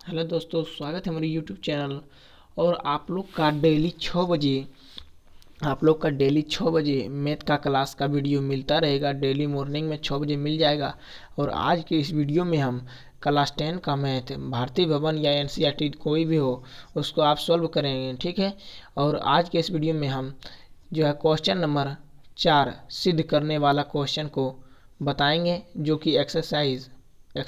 Hello दोस्तों, स्वागत है हमारे यूट्यूब चैनल। और आप लोग का डेली 6 बजे मैथ का क्लास का वीडियो मिलता रहेगा। डेली मॉर्निंग में 6 बजे मिल जाएगा। और आज के इस वीडियो में हम क्लास 10 का मैथ भारतीय भवन या एनसीईआरटी कोई भी हो उसको आप सॉल्व करेंगे, ठीक है। और आज के इस वीडियो में हम जो है क्वेश्चन नंबर 4 सिद्ध करने वाला क्वेश्चन को बताएंगे, जो कि एक्सरसाइज ए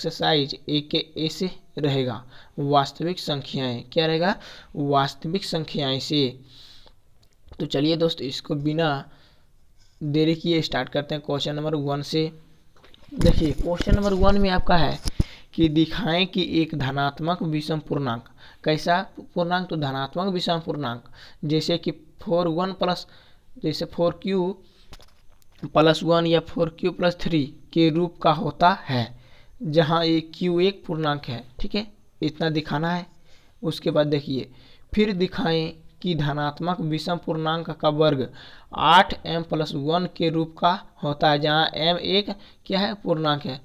के ए से रहेगा। वास्तविक संख्याएं क्या रहेगा? वास्तविक संख्याएं से। तो चलिए दोस्त, इसको बिना देरी किए स्टार्ट करते हैं क्वेश्चन नंबर 1 से। देखिए, क्वेश्चन नंबर 1 में आपका है कि दिखाएं कि एक धनात्मक विषम पूर्णांक, कैसा पूर्णांक? तो धनात्मक विषम पूर्णांक, जैसे कि 4q प्लस 1 या 4q प्लस 3 के रूप का होता है, जहाँ ये q एक पूर्णांक है, ठीक है। इतना दिखाना है। उसके बाद देखिए, फिर दिखाएं कि धनात्मक विषम पूर्णांक का वर्ग 8m प्लस 1 के रूप का होता है, जहाँ m एक क्या है? पूर्णांक है।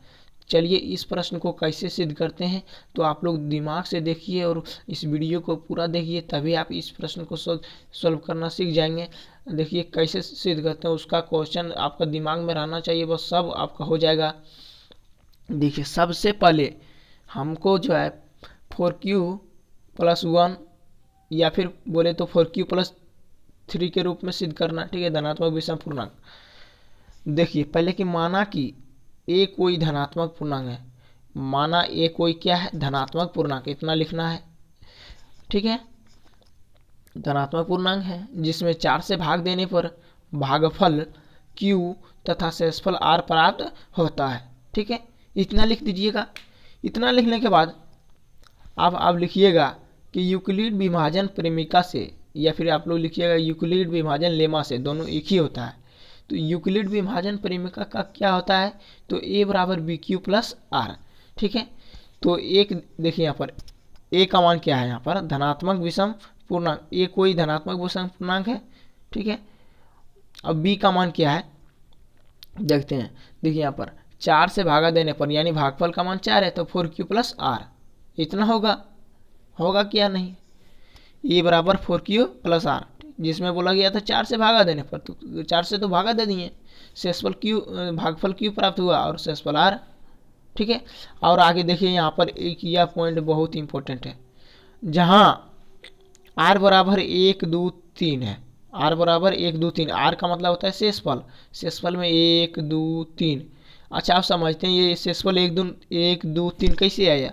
चलिए इस प्रश्न को कैसे सिद्ध करते हैं, तो आप लोग दिमाग से देखिए और इस वीडियो को पूरा देखिए, तभी आप इस प्रश्न को सॉल्व करना सीख जाएंगे। देखिए कैसे सिद्ध करते हैं, उसका क्वेश्चन आपका दिमाग में रहना चाहिए, बस सब आपका हो जाएगा। देखिए, सबसे पहले हमको जो है 4q प्लस 1 या फिर बोले तो 4q प्लस 3 के रूप में सिद्ध करना, ठीक है, धनात्मक विषम पूर्णांक। देखिए पहले कि माना कि ए कोई धनात्मक पूर्णांक है, माना ए कोई क्या है? धनात्मक पूर्णांक, इतना लिखना है, ठीक है। धनात्मक पूर्णांक है जिसमें 4 से भाग देने पर भागफल q तथा शेषफल r प्राप्त होता है, ठीक है। इतना लिख दीजिएगा। इतना लिखने के बाद आप लिखिएगा कि यूक्लिड विभाजन प्रेमिका से, या फिर आप लोग लिखिएगा यूक्लिड विभाजन लेमा से, दोनों एक ही होता है। तो यूक्लिड विभाजन प्रेमिका का क्या होता है? तो a बराबर बी क्यू प्लस आर, ठीक है। तो एक देखिए यहाँ पर a का मान क्या है? यहाँ पर धनात्मक विषम पूर्णांक, a कोई धनात्मक विषम पूर्णांक है, ठीक है। अब b का मान क्या है देखते हैं। देखिए यहाँ पर 4 से भागा देने पर, यानी भागफल का मान 4 है, तो 4q प्लस आर इतना होगा क्या? नहीं। ए बराबर 4q प्लस आर, जिसमें बोला गया था 4 से भागा देने पर, तो 4 से तो भागा दे दिए, शेषफल q, भागफल q प्राप्त हुआ और शेषफल आर, ठीक है। और आगे देखिए यहाँ पर एक यह पॉइंट बहुत इंपॉर्टेंट है, जहाँ आर बराबर 1 2 3 है। आर बराबर 1 2 3, आर का मतलब होता है शेषफल में 1 2 3। अच्छा, आप समझते हैं ये शेषफल 1 2 3 कैसे आया?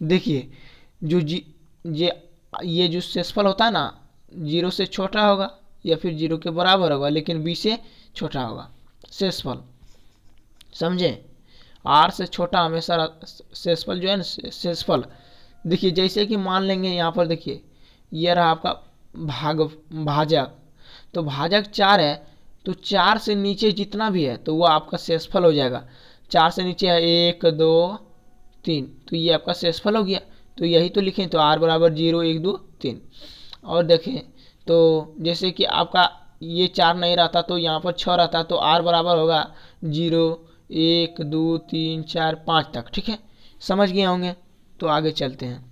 देखिए, जो ये जो शेषफल होता है ना, 0 से छोटा होगा या फिर 0 के बराबर होगा, लेकिन b से छोटा होगा शेषफल, समझे। r से छोटा हमेशा शेषफल जो है ना, शेषफल। देखिए जैसे कि मान लेंगे यहाँ पर, देखिए यह रहा आपका भाजक, तो भाजक 4 है, तो 4 से नीचे जितना भी है तो वो आपका शेषफल हो जाएगा। 4 से नीचे है 1 2 3, तो ये आपका शेषफल हो गया। तो यही तो लिखें, तो r बराबर 0 1 2 3। और देखें तो जैसे कि आपका ये 4 नहीं रहता तो यहाँ पर 6 रहता, तो r बराबर होगा 0 1 2 3 4 5 तक, ठीक है। समझ गए होंगे। तो आगे चलते हैं।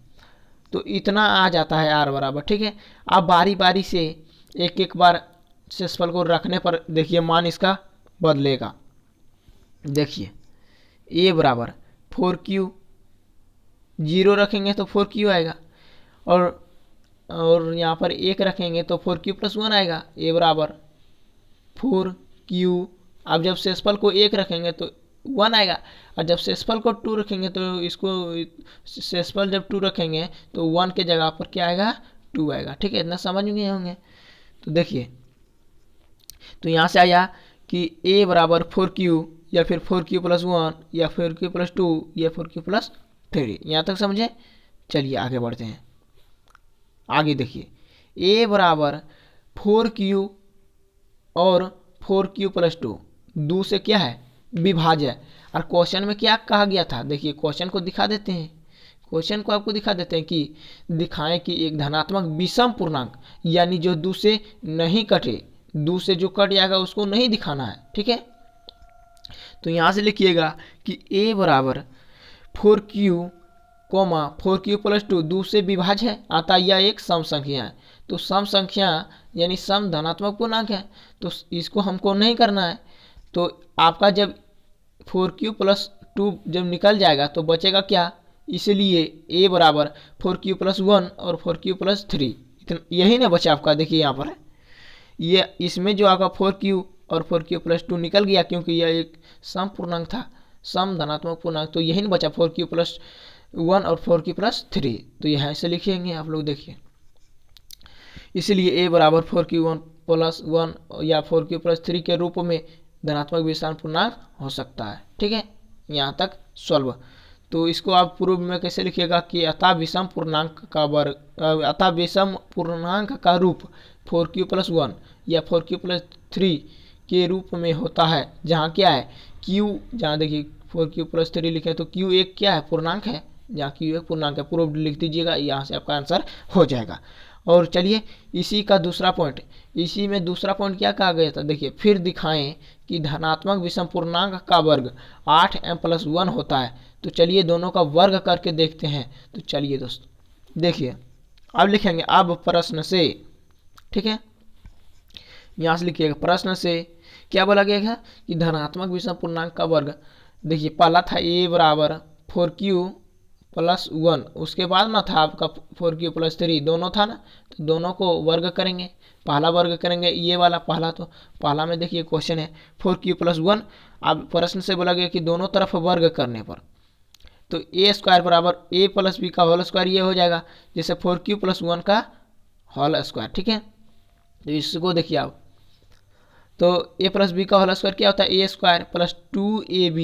तो इतना आ जाता है r बराबर, ठीक है। अब बारी बारी से एक एक बार शेषफल को रखने पर देखिए मान इसका बदलेगा। देखिए a बराबर 4q, 0 रखेंगे तो 4q आएगा, और यहाँ पर 1 रखेंगे तो 4q प्लस 1 आएगा। a बराबर 4q, अब जब शेषफल को 1 रखेंगे तो 1 आएगा, और जब शेषफल को 2 रखेंगे तो इसको शेषफल जब 2 रखेंगे तो 1 के जगह पर क्या आएगा? 2 आएगा, ठीक है। इतना समझ गए होंगे। तो देखिए, तो यहाँ से आया कि a बराबर 4q या फिर 4q प्लस 1 या 4q प्लस 2 या 4q प्लस 3, यहाँ तक समझे। चलिए आगे बढ़ते हैं। आगे देखिए a बराबर 4q और 4q प्लस 2 से क्या है? विभाज्य। और क्वेश्चन में क्या कहा गया था? देखिए क्वेश्चन को दिखा देते हैं, क्वेश्चन को आपको दिखा देते हैं कि दिखाएं कि एक धनात्मक विषम पूर्णांक, यानी जो 2 से नहीं कटे, 2 से जो कट जाएगा उसको नहीं दिखाना है, ठीक है। तो यहाँ से लिखिएगा कि a बराबर 4q कोमा 4q+2 2 से विभाज्य है अतः यह एक सम संख्या है। तो सम संख्या यानी सम धनात्मक पूर्णांक है, तो इसको हमको नहीं करना है। तो आपका जब 4q+2 जब निकल जाएगा तो बचेगा क्या, इसलिए a बराबर 4q+1 और 4q+3 इतना, यही ना बचा आपका। देखिए यहाँ पर ये इसमें जो आपका 4q और 4q+2 निकल गया, क्योंकि यह एक सम पूर्णांक था, सम धनात्मक पूर्णांक, तो यही नहीं बचा 4q+1 और 4q+3। तो यहाँ से लिखेंगे आप लोग, देखिए इसलिए a बराबर 4q1+1 या 4q+3 के रूप में धनात्मक विषम पूर्णांक हो सकता है। ठीक है, यहाँ तक सॉल्व। तो इसको आप पूर्व में कैसे लिखिएगा कि अतः विषम पूर्णांक का वर्ग, अतः विषम पूर्णांक का रूप 4q+1 या 4q+3 के रूप में होता है, जहाँ क्या है q, जहाँ देखिए 4q+3 लिखे तो q एक क्या है, पूर्णांक है, जहाँ q एक पूर्णांक है, पूर्व लिख दीजिएगा, यहाँ से आपका आंसर हो जाएगा। और चलिए इसी का दूसरा पॉइंट, इसी में दूसरा पॉइंट क्या कहा गया था, देखिए फिर दिखाएं कि धनात्मक विषम पूर्णांक का वर्ग 8m+1 होता है। तो चलिए दोनों का वर्ग करके देखते हैं। तो चलिए दोस्तों देखिए, अब लिखेंगे अब प्रश्न से, ठीक है, यहाँ से लिखिएगा प्रश्न से क्या बोला गया है कि धनात्मक विषम पूर्णांक का वर्ग। देखिए पहला था a बराबर 4q+1, उसके बाद ना था आपका 4q+3, दोनों था ना, तो दोनों को वर्ग करेंगे। पहला वर्ग करेंगे ये वाला पहला, तो पहला में देखिए क्वेश्चन है 4q+1। अब प्रश्न से बोला गया कि दोनों तरफ वर्ग करने पर तो a² बराबर a+b का होल स्क्वायर ये हो जाएगा, जैसे 4q+1 का होल स्क्वायर। ठीक है, तो इसको देखिए आप, तो a+b का होल स्क्वायर क्या होता है, a² + 2ab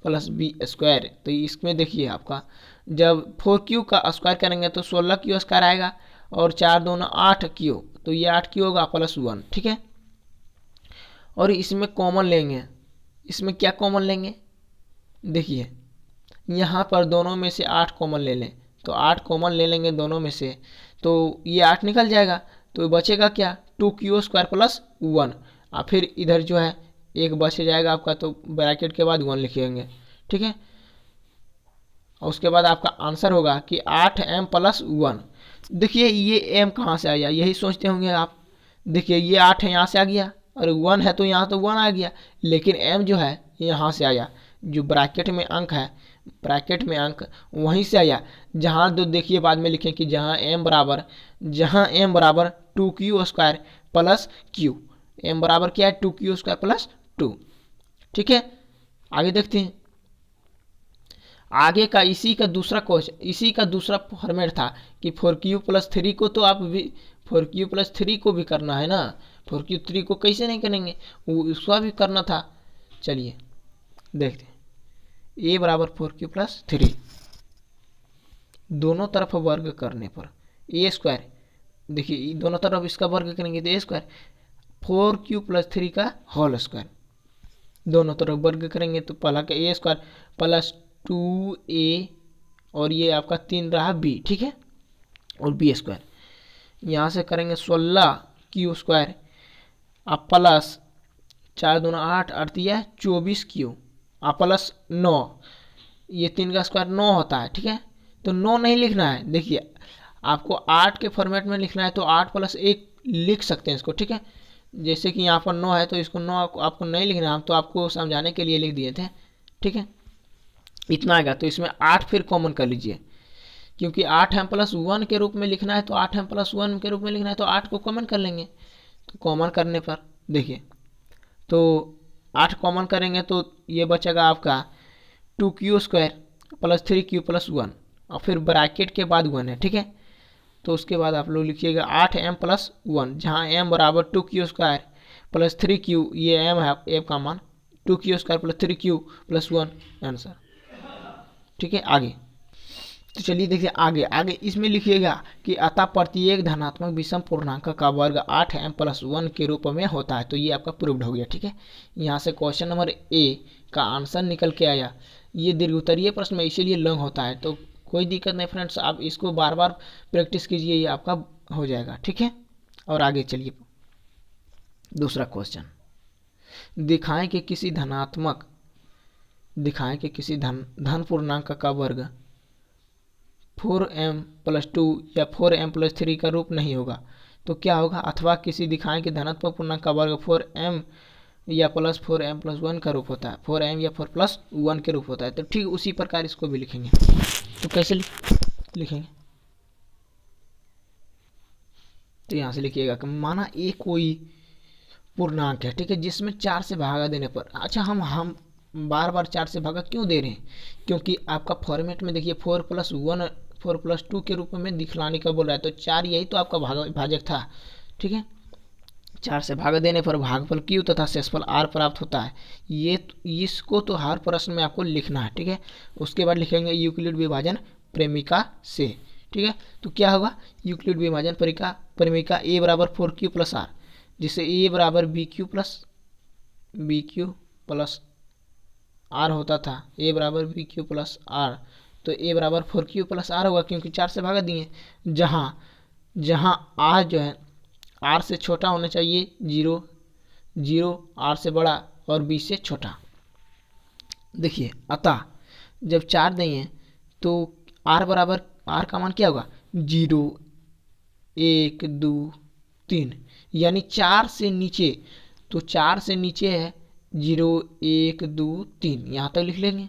+ b²। तो इसमें देखिए आपका जब 4q का स्क्वायर करेंगे तो 16q² आएगा, और 4 दूना 8q, तो ये 8q होगा +1। ठीक है, और इसमें कॉमन लेंगे, इसमें क्या कॉमन लेंगे, देखिए यहाँ पर दोनों में से 8 कॉमन ले लें, तो 8 कॉमन ले लेंगे दोनों में से, तो ये 8 निकल जाएगा, तो बचेगा क्या 2q² + 1। और फिर इधर जो है एक बच जाएगा आपका, तो ब्रैकेट के बाद 1 लिखेंगे। ठीक है, और उसके बाद आपका आंसर होगा कि 8m+1। देखिए ये m कहाँ से आया, यही सोचते होंगे आप। देखिए ये 8 है, यहाँ से आ गया, और 1 है तो यहाँ तो 1 आ गया, लेकिन m जो है यहाँ से आया, जो ब्रैकेट में अंक है, ब्रैकेट में अंक वहीं से आया, जहाँ तो देखिए बाद में लिखें कि जहाँ m बराबर 2q² + q, m बराबर क्या है 2q² + 2। ठीक है, आगे देखते हैं। आगे का इसी का दूसरा क्वेश्चन, इसी का दूसरा फॉर्मेट था कि 4q+3 को तो आप भी 4q+3 को भी करना है ना, 4q3 को कैसे नहीं करेंगे, वो उसका भी करना था। चलिए देखते हैं, a बराबर 4q+3, दोनों तरफ वर्ग करने पर a², देखिए दोनों तरफ इसका वर्ग करेंगे तो a², 4q+3 का होल स्क्वायर, दोनों तरफ वर्ग करेंगे तो पहला का a² + 2a, और ये आपका 3 रहा b। ठीक है, और b², यहाँ से करेंगे 16q² अब प्लस 4 दूना 8, 8 या 24q प्लस 9, ये 3 का स्क्वायर 9 होता है। ठीक है, तो 9 नहीं लिखना है, देखिए आपको 8 के फॉर्मेट में लिखना है तो 8 + 1 लिख सकते हैं इसको। ठीक है, जैसे कि यहाँ पर 9 है तो इसको 9 आपको नहीं लिखना, हम तो आपको समझाने के लिए लिख दिए थे। ठीक है, इतना आएगा, तो इसमें 8 फिर कॉमन कर लीजिए, क्योंकि 8m+1 के रूप में लिखना है, तो 8m+1 के रूप में लिखना है तो 8 को कॉमन कर लेंगे। तो कॉमन करने पर देखिए, तो 8 कॉमन करेंगे तो ये बचेगा आपका 2q² + 3q + 1, और फिर ब्रैकेट के बाद 1 है। ठीक है, तो उसके बाद आप लोग लिखिएगा 8m+1, जहाँ m बराबर 2q² + 3q, ये m है, m का मान 2q² + 3q + 1 आंसर। ठीक है, आगे तो चलिए देखिए आगे इसमें लिखिएगा कि अतः प्रत्येक धनात्मक विषम पूर्णांक का वर्ग 8m+1 के रूप में होता है। तो ये आपका प्रूव्ड हो गया। ठीक है, यहाँ से क्वेश्चन नंबर ए का आंसर निकल के आया। ये दीर्घोत्तरीय प्रश्न में इसीलिए लॉन्ग होता है, तो कोई दिक्कत नहीं फ्रेंड्स, आप इसको बार बार प्रैक्टिस कीजिए, ये आपका हो जाएगा। ठीक है, और आगे चलिए दूसरा क्वेश्चन, दिखाएं कि किसी धन पूर्णांक का वर्ग 4m+2 या 4m+3 का रूप नहीं होगा। तो क्या होगा, अथवा किसी दिखाएं कि धनात्मक पूर्णांक का वर्ग 4m या प्लस 4m+1 का रूप होता है, 4m या 4+1 के रूप होता है। तो ठीक उसी प्रकार इसको भी लिखेंगे। तो कैसे लिखेंगे, तो यहाँ से लिखिएगा कि माना ए कोई पूर्णांक है, ठीक है, जिसमें 4 से भागा देने पर, अच्छा हम बार बार 4 से भागा क्यों दे रहे हैं, क्योंकि आपका फॉर्मेट में देखिए 4+1 4+2 के रूप में दिखलाने का बोल रहा है। तो 4 यही तो आपका भाजक था, ठीक है। 4 से भाग देने पर भागफल Q तथा शेषफल R प्राप्त होता है। इसको तो हर प्रश्न में आपको लिखना है, ठीक है। उसके बाद लिखेंगे यूक्लिड विभाजन प्रेमिका से, ठीक है। तो क्या होगा, यूक्लिड विभाजन प्रेमिका A बराबर 4Q प्लस R, जिससे A बराबर BQ प्लस R होता था, A बराबर BQ प्लस R। तो A बराबर 4Q प्लस R होगा, क्योंकि 4 से भागा दिए। जहाँ R जो है R से छोटा होना चाहिए, 0 R से बड़ा और B से छोटा। देखिए अतः जब 4 देंगे तो R बराबर, R का मान क्या होगा, 0 1 2 3, यानी 4 से नीचे, तो 4 से नीचे है 0 1 2 3, यहाँ तक लिख लेंगे।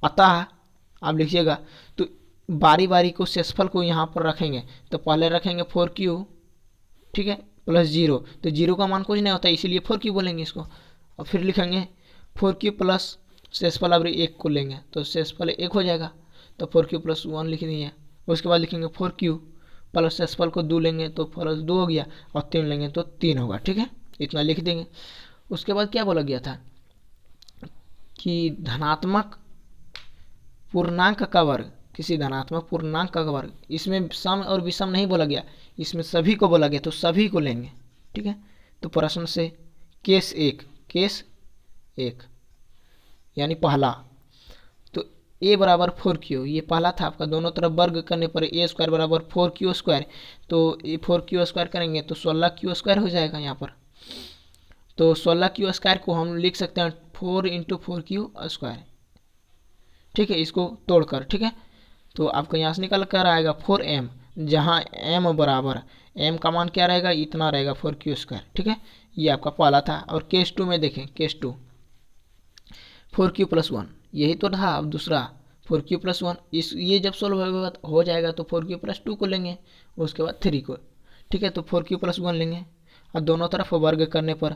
अतः आप लिखिएगा, तो बारी बारी को शेषफल को यहाँ पर रखेंगे। तो पहले रखेंगे 4Q, ठीक है, प्लस 0। तो 0 का मान कुछ नहीं होता, इसीलिए 4Q बोलेंगे इसको। और फिर लिखेंगे 4Q प्लस शेषफल, अब 1 को लेंगे तो शेषफल 1 हो जाएगा। तो 4Q प्लस 1 लिख दिए। उसके बाद लिखेंगे 4Q प्लस शेषफल को 2 लेंगे तो प्लस 2 हो गया, और 3 लेंगे तो 3 होगा, ठीक है। इतना लिख देंगे। उसके बाद क्या बोला गया था कि धनात्मक पूर्णांक का वर्ग, किसी धनात्मक पूर्णांक का वर्ग, इसमें सम और विषम नहीं बोला गया, इसमें सभी को बोला गया, तो सभी को लेंगे, ठीक है। तो प्रश्न से केस एक यानी पहला, तो a बराबर 4Q, ये पहला था आपका, दोनों तरफ वर्ग करने पर a² बराबर 4Q², तो ये 4Q² करेंगे तो 16Q² हो जाएगा यहाँ पर। तो 16Q² को हम लिख सकते हैं 4 × 4Q², ठीक है, इसको तोड़कर, ठीक है। तो आपको यहाँ से निकल कर आएगा 4m, जहाँ m बराबर, m का मान क्या रहेगा, इतना रहेगा 4Q², ठीक है। ये आपका पहला था। और केस 2 में देखें, केस 2 4Q प्लस 1, यही तो था। अब दूसरा 4Q प्लस 1, ये जब सोल्व हो जाएगा तो 4Q प्लस 2 को लेंगे, उसके बाद 3 को, ठीक है। तो 4Q प्लस 1 लेंगे, और दोनों तरफ वर्ग करने पर,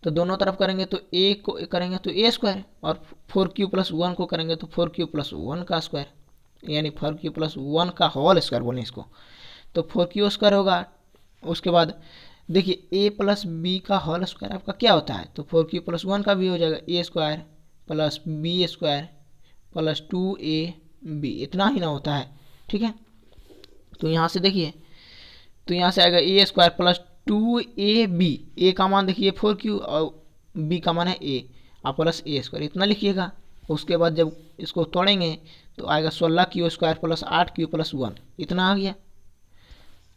तो दोनों तरफ करेंगे तो a को करेंगे तो a², और 4Q प्लस 1 को करेंगे तो 4Q प्लस 1 का स्क्वायर, यानी 4Q प्लस 1 का होल स्क्वायर बोलें इसको। तो 4Q² होगा। उसके बाद देखिए a प्लस b का होल स्क्वायर आपका क्या होता है, तो 4Q प्लस 1 का भी हो जाएगा a² plus b² plus 2ab, इतना ही ना होता है, ठीक है। तो यहाँ से देखिए, तो यहाँ से आएगा a² प्लस 2ab, a का मान देखिए 4Q और b का मान है a, और प्लस a², इतना लिखिएगा। उसके बाद जब इसको तोड़ेंगे तो आएगा 16Q² प्लस 8Q प्लस 1, इतना आ गया।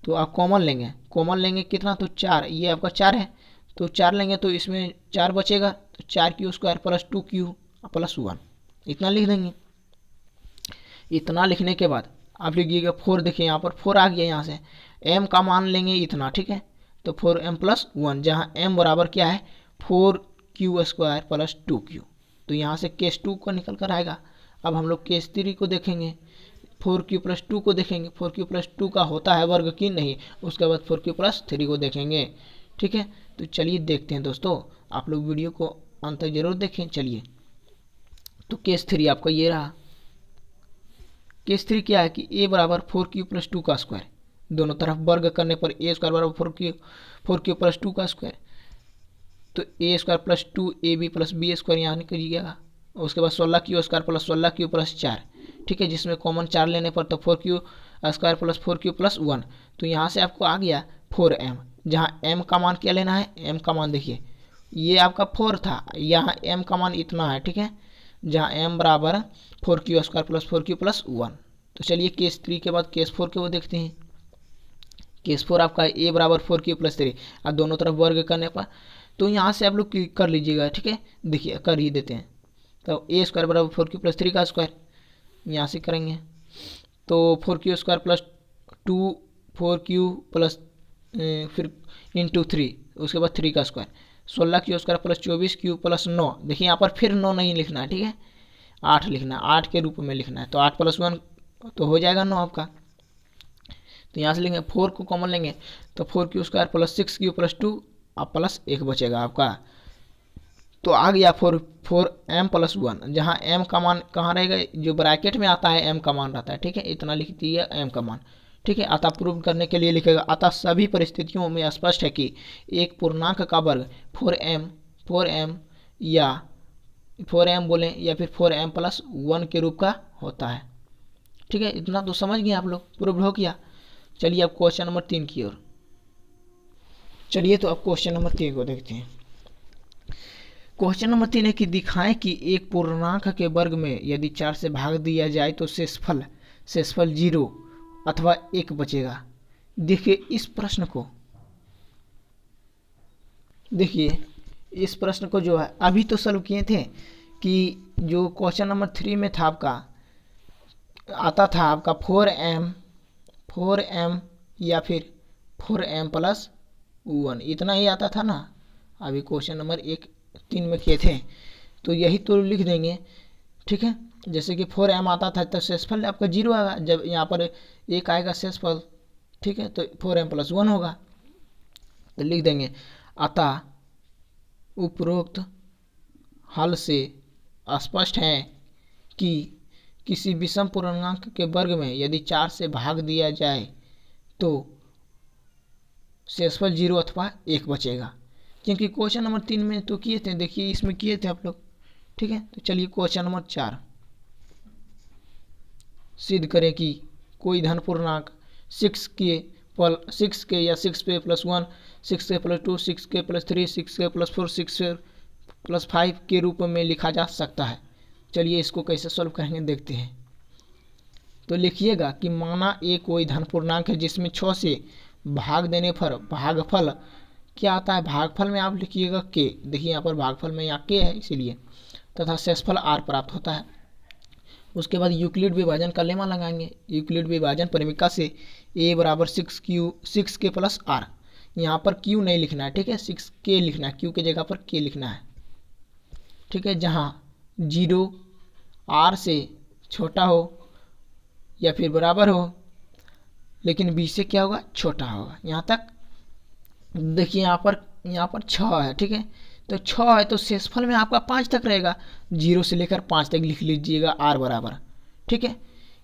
तो आप कॉमन लेंगे कितना, तो 4, ये आपका 4 है, तो 4 लेंगे तो इसमें 4 बचेगा, तो 4Q² प्लस 2Q प्लस 1, इतना लिख देंगे। इतना लिखने के बाद आप लिखिएगा 4, देखिए यहाँ पर 4 आ गया। यहाँ से m का मान लेंगे इतना, ठीक है। तो 4m प्लस 1, जहाँ m बराबर क्या है 4Q² प्लस 2Q, तो यहाँ से केस 2 को निकल कर आएगा। अब हम लोग केस 3 को देखेंगे, 4Q प्लस 2 को देखेंगे, 4Q प्लस 2 का होता है वर्ग कि नहीं। उसके बाद 4Q प्लस 3 को देखेंगे, ठीक है। तो चलिए देखते हैं दोस्तों, आप लोग वीडियो को अंत तक जरूर देखें। चलिए, तो केस 3 आपका ये रहा। केस 3 क्या है कि a बराबर 4Q प्लस 2 का स्क्वायर, दोनों तरफ वर्ग करने पर a² बराबर 4Q प्लस 2 का स्क्वायर, तो a² plus 2ab plus b² यहाँ निकलिएगा। उसके बाद 16Q² प्लस 16Q प्लस 4, ठीक है, जिसमें कॉमन 4 लेने पर तो 4Q² प्लस 4Q प्लस 1, तो यहाँ से आपको आ गया 4m, जहाँ m का मान क्या लेना है, m का मान देखिए ये आपका 4 था, यहाँ m का मान इतना है, ठीक है, जहाँ m बराबर 4Q² प्लस 4Q प्लस 1। तो चलिए केस 3 के बाद केस 4 के वो देखते हैं। केस 4 आपका a बराबर 4Q प्लस 3, अब दोनों तरफ वर्ग करने पर, तो यहाँ से आप लोग कर लीजिएगा, ठीक है। देखिए कर ही देते हैं, तो a² बराबर 4Q प्लस 3 का स्क्वायर, यहाँ से करेंगे तो 4q² प्लस 4q प्लस फिर इंटू 3, उसके बाद 3 का square, 16q² plus 24q plus 9। देखिए यहाँ पर फिर 9 नहीं लिखना है, ठीक है, 8 लिखना है, 8 के रूप में लिखना है। तो 8 प्लस 1 तो हो जाएगा 9 आपका। तो यहाँ से लेंगे 4 को कॉमन लेंगे तो 4q² प्लस 6q प्लस 2 अब प्लस 1 बचेगा आपका। तो आ गया 4m प्लस 1, जहाँ m का मान कहाँ रहेगा, जो ब्रैकेट में आता है m का मान रहता है, ठीक है, इतना लिख दिया m का मान, ठीक है। अतः प्रूव करने के लिए लिखेगा अतः सभी परिस्थितियों में स्पष्ट है कि एक पूर्णांक का वर्ग 4m या 4m बोलें या फिर 4m प्लस 1 के रूप का होता है, ठीक है। इतना तो समझ गए आप लोग, प्रूव हो गया। चलिए अब क्वेश्चन नंबर 3 की ओर चलिए। तो अब क्वेश्चन नंबर 3 को देखते हैं। क्वेश्चन नंबर 3 है कि दिखाएं कि एक पूर्णांक के वर्ग में यदि 4 से भाग दिया जाए तो शेषफल 0 अथवा 1 बचेगा। देखिए इस प्रश्न को, देखिए इस प्रश्न को जो है अभी तो सॉल्व किए थे कि जो क्वेश्चन नंबर 3 में था आपका, आता था आपका 4m या फिर 4m प्लस 1, इतना ही आता था ना। अभी क्वेश्चन नंबर 3 में किए थे तो यही तो लिख देंगे, ठीक है। जैसे कि 4m आता था तो शेषफल आपका 0 आएगा, जब यहाँ पर 1 आएगा शेषफल, ठीक है, तो 4m प्लस 1 होगा, तो लिख देंगे अतः उपरोक्त हल से स्पष्ट है कि किसी विषम पूर्णांक के वर्ग में यदि 4 से भाग दिया जाए तो शेषफल 0 अथवा 1 बचेगा। क्योंकि क्वेश्चन नंबर 3 में तो किए थे, देखिए इसमें किए थे आप लोग, ठीक है। तो चलिए क्वेश्चन नंबर 4, सिद्ध करें कि कोई धन पूर्णांक 6k या 6k plus 1, 6k plus 2, 6k plus 3, 6k plus 4, 6k plus 5 के रूप में लिखा जा सकता है। चलिए इसको कैसे सॉल्व करेंगे देखते हैं। तो लिखिएगा कि माना ए कोई धन पूर्णांक है जिसमें 6 से भाग देने पर भागफल क्या आता है, भागफल में आप लिखिएगा k, देखिए यहाँ पर भागफल में यहाँ k है इसीलिए, तथा शेषफल r प्राप्त होता है। उसके बाद यूक्लिड विभाजन का लेमा लगाएंगे। यूक्लिड विभाजन परिमिका से a बराबर 6k प्लस r, यहाँ पर q नहीं लिखना है, ठीक है, 6k लिखना है, q की जगह पर k लिखना है, ठीक है। जहाँ 0 r से छोटा हो या फिर बराबर हो, लेकिन b से क्या होगा, छोटा होगा। यहाँ तक देखिए यहाँ पर 6 है, ठीक है, तो 6 है तो शेषफल में आपका 5 तक रहेगा, 0 से लेकर 5 तक लिख लीजिएगा r बराबर, ठीक है।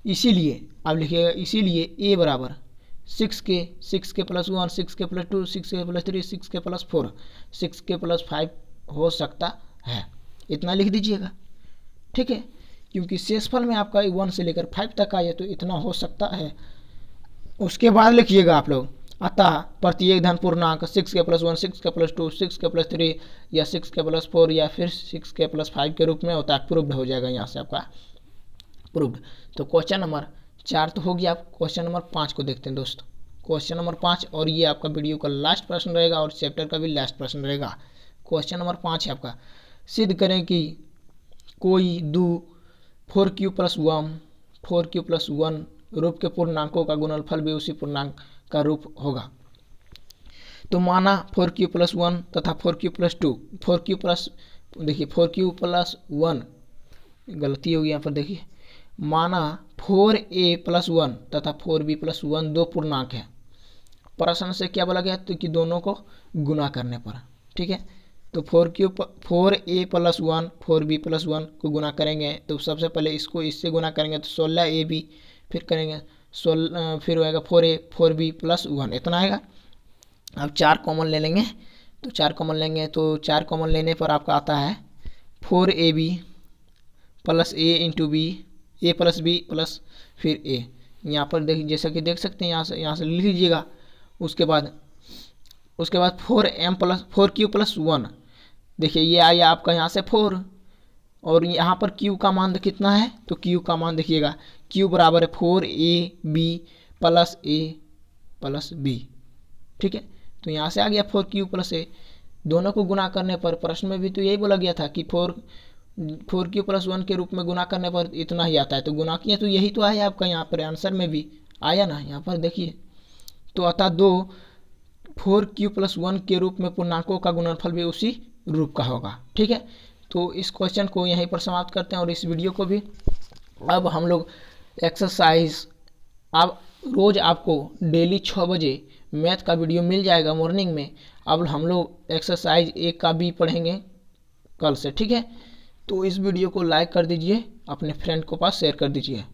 इसीलिए आप लिखिएगा, इसीलिए a बराबर 6k plus 1, 6k plus 2, 6k plus 3, 6k plus 4, 6k plus 5 हो सकता है, इतना लिख दीजिएगा, ठीक है। क्योंकि शेषफल में आपका 1 से लेकर 5 तक आए तो इतना हो सकता है। उसके बाद लिखिएगा आप लोग अतः प्रत्येक धन पूर्णांक 6k plus 1, 6k plus 2, 6k plus 3 या 6k प्लस 4 या फिर 6k प्लस 5 के रूप में होता है। प्रूव्ड हो जाएगा यहाँ से आपका प्रूव्ड। तो क्वेश्चन नंबर 4 तो हो गया। आप क्वेश्चन नंबर 5 को देखते हैं दोस्तों। क्वेश्चन नंबर 5 और ये आपका वीडियो का लास्ट प्रश्न रहेगा और चैप्टर का भी लास्ट प्रश्न रहेगा। क्वेश्चन नंबर 5 है आपका, सिद्ध करें कि कोई दो 4q प्लस 1 रूप के पूर्णांकों का गुणनफल भी उसी पूर्णांक का रूप होगा। तो माना 4q प्लस 1 तथा 4q प्लस 2, 4q प्लस, देखिए 4q प्लस 1 गलती होगी यहाँ पर, देखिए माना 4a प्लस 1 तथा 4b प्लस 1 दो पूर्णांक है। प्रश्न से क्या बोला गया, तो कि दोनों को गुना करने पर, ठीक है। तो 4a प्लस 1 4b प्लस 1 को गुना करेंगे तो सबसे पहले इसको इससे गुना करेंगे तो 16ab, फिर करेंगे 16, फिर आएगा 4a 4b प्लस 1, इतना आएगा। अब 4 कॉमन ले लेंगे, तो 4 कॉमन लेंगे तो 4 कॉमन लेने पर आपका आता है 4ab plus a into b, a plus b plus फिर a। यहाँ पर देख, जैसा कि देख सकते हैं यहाँ से लिख लीजिएगा। उसके बाद 4q प्लस 1, देखिए ये आया आपका यहाँ से 4 और यहाँ पर q का मान कितना है, तो q का मान देखिएगा q बराबर है 4ab plus a plus b, ठीक है। तो यहाँ से आ गया 4q प्लस a। दोनों को गुना करने पर प्रश्न में भी तो यही बोला गया था कि 4q+1 के रूप में गुना करने पर इतना ही आता है, तो गुना किए तो यही तो आया आपका यहाँ पर आंसर में भी आया ना, यहाँ पर देखिए। तो अतः 4q+1 के रूप में पूर्णांकों का गुणनफल भी उसी रूप का होगा। ठीक है, तो इस क्वेश्चन को यहीं पर समाप्त करते हैं और इस वीडियो को भी। अब हम लोग एक्सरसाइज, अब रोज़ आपको डेली 6 बजे मैथ का वीडियो मिल जाएगा मॉर्निंग में। अब हम लोग एक्सरसाइज 1 का भी पढ़ेंगे कल से। ठीक है, तो इस वीडियो को लाइक कर दीजिए, अपने फ्रेंड को पास शेयर कर दीजिए।